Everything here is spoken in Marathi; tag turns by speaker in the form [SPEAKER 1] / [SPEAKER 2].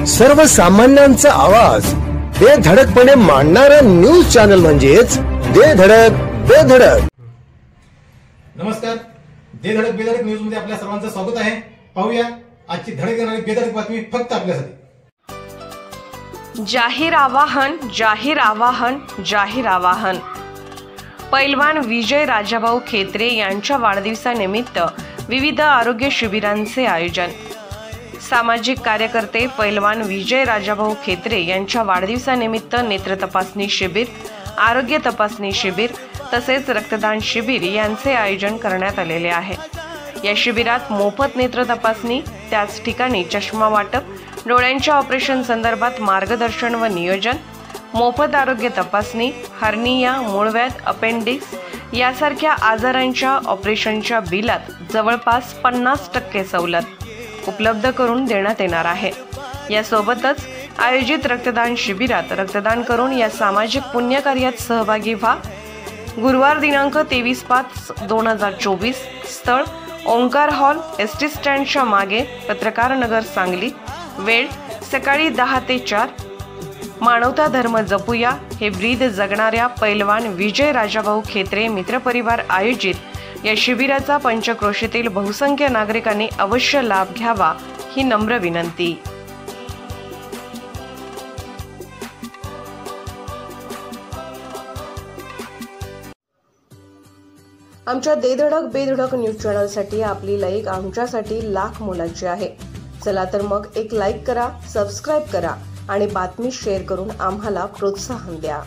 [SPEAKER 1] सर्वसामान्यांचा आवाज बेधडकपणे मांडणारा न्यूज चॅनल म्हणजेच बेधडक बेधडक।
[SPEAKER 2] नमस्कार, बेधडक बेधडक न्यूज मध्ये आपल्या सर्वांचं स्वागत आहे। पाहूया आजची धडक देणारी बेधडक बातमी फक्त आपल्यासाठी।
[SPEAKER 3] जाहीर आवाहन, जाहीर आवाहन, जाहीर आवाहन। पैलवान विजय राजाभाऊ खेत्रे यांच्या वाढदिवसानिमित्त विविध आरोग्य शिबिरांचे आयोजन। सामाजिक कार्यकर्ते पैलवान विजय राजाभाऊ खेत्रे यांच्या वाढदिवसानिमित्त नेत्र तपासणी शिबिर, आरोग्य तपासणी शिबिर तसेच रक्तदान शिबिर यांचे आयोजन करण्यात आलेले आहे। या शिबिरात मोफत नेत्र तपासणी, त्याच ठिकाणी चष्मा वाटप, डोळ्यांच्या ऑपरेशन संदर्भात मार्गदर्शन व नियोजन, मोफत आरोग्य तपासणी, हर्निया, मूळव्याध, अपेंडिक्स यासारख्या आजारांच्या ऑपरेशनच्या बिलात जवळपास 50% सवलत उपलब्ध करून देण्यात येणार आहे। यासोबतच आयोजित रक्तदान शिबिरात रक्तदान करून या सामाजिक पुण्यकार्यात सहभागी व्हा। गुरुवार दिनांक 23/5/2024, स्थळ ओंकार हॉल, एसटी स्टँडच्या मागे, पत्रकार नगर, सांगली। वेळ सकाळी 10 ते 4। मानवता धर्म जपूया हे ब्रीद जगणाऱ्या पैलवान विजय राजाभाऊ खेत्रे मित्रपरिवार आयोजित या शिबिराचा पंचक्रोशीतील बहुसंख्य नागरिकांनी अवश्य लाभ घ्यावा ही नम्र विनंती। आमच्या बेधडक बेधडक न्यूज चॅनलसाठी आपली लाईक आमच्यासाठी लाख मोलाची आहे। चला तर मग एक लाईक करा, सबस्क्राईब करा आणि बातमी शेअर करून आम्हाला प्रोत्साहन द्या।